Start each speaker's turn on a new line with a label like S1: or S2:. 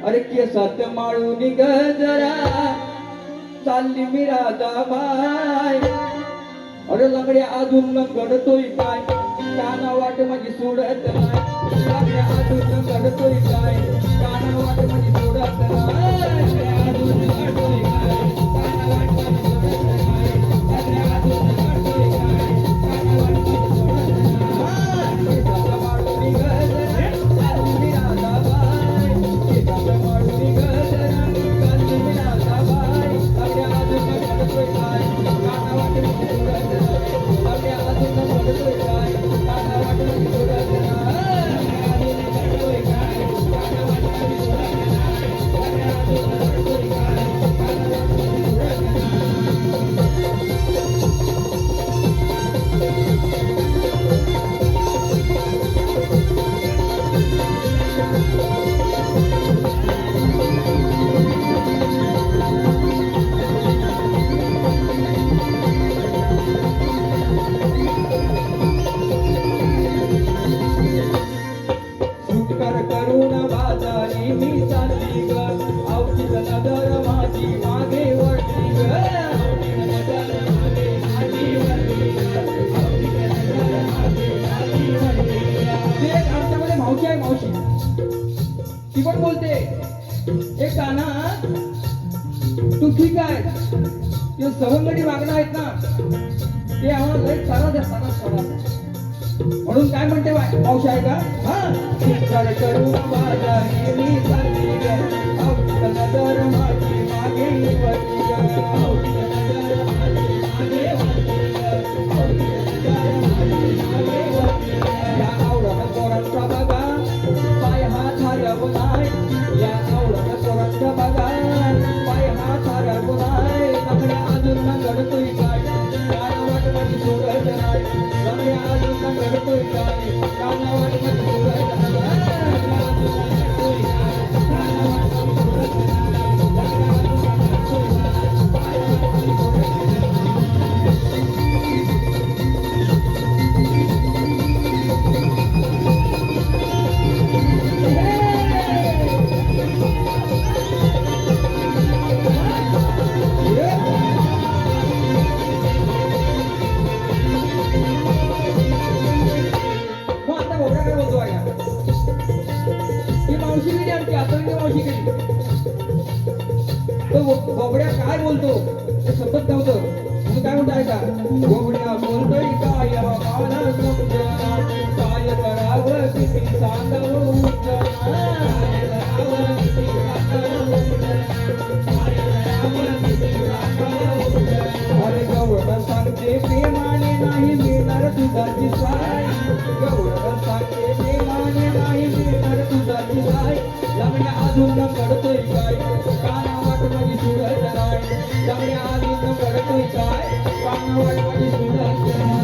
S1: अरे केसात माळून गजरा चालली मी राधाबाई. अरे लंगड्या अजून लंगडतोय काय काना वाट माझी सोडत नाही. लंगड्या अजून लंगडतोय काय काना वाट माझी सोडत नाही. अजून लंगडतोय काय काना वाट माझी सोडत नाही. लंगड्या अजून लंगडतोय काय काना वाट माझी सोडत नाही. केसात माळून गजरा चालली मी राधाबाई. केसात माळून गजरा चालली मी राधाबाई. लंगड्या अजून लंगडतोय काय काना वाट माझी सोडत नाही. लंगड्या अजून लंगडतोय काय काना वाट माझी सोडत नाही. अजून लंगडतोय काय काना वाट माझी सोडत नाही. लंगड्या अजून लंगडतोय काय काना वाट माझी सोडत सुटकार करून बाजारी मी चालली ग. अवतीच नजर माझी मागे वळली ग. अवतीच नजर मागे माझी वळली ग. अवतीच नजर मागे माझी वळली ग. ते एक आमच्यामध्ये मावशी आहे मावशी. ती पण बोलते एक काना तू ठीक आहे. ते सवंगडी वागणं आहेत ना ते आम्हाला लय चारा देतात. म्हणून काय म्हणते मावशी आहे का हा चिंतार करू बाजारी मी चालली ग. अवतीच नजर माझी मागे वळली ग. अवतीच नजर माझी मागे वळली ग. अवतीच नजर माझी मागे वळली ग. या आवडत पोरांचा बघा पाय हात हरवू नाही. या आवडत पोरांचा बघा पाय हात हरवू नाही. लंगड्या अजून लंगडतोय काय काना वाट माझी सोडत नाही. लंगड्या अजून लंगडतोय काय काना वाट माझी सोडत नाही. लंगड्या अजून लंगडतोय काय काना वाट माझी सोडत नाही. लंगड्या अजून लंगडतोय काय पाय हात माझी सोडत बोबड्या काय बोलतो ते समजत नव्हतं. तुम्ही काय म्हणताय का बोबड्या बोलतोय काय मला समजना. काय करावं किती सांगावं उठना. काय करावं किती सांगावं उठना. काय करावं किती सांगावं उठना. अरे गवळण सांगते प्रेमाने नाही मिळणार दुधाची साय. गवळण सांगते प्रेमाने नाही मिळणार दुधाची साय. लंगड्या अजून लंगडतोय काय काना वाट माझी सोडत नाही. लंगड्या अजून लंगडतोय काय काना वाट माझी सोडत नाही.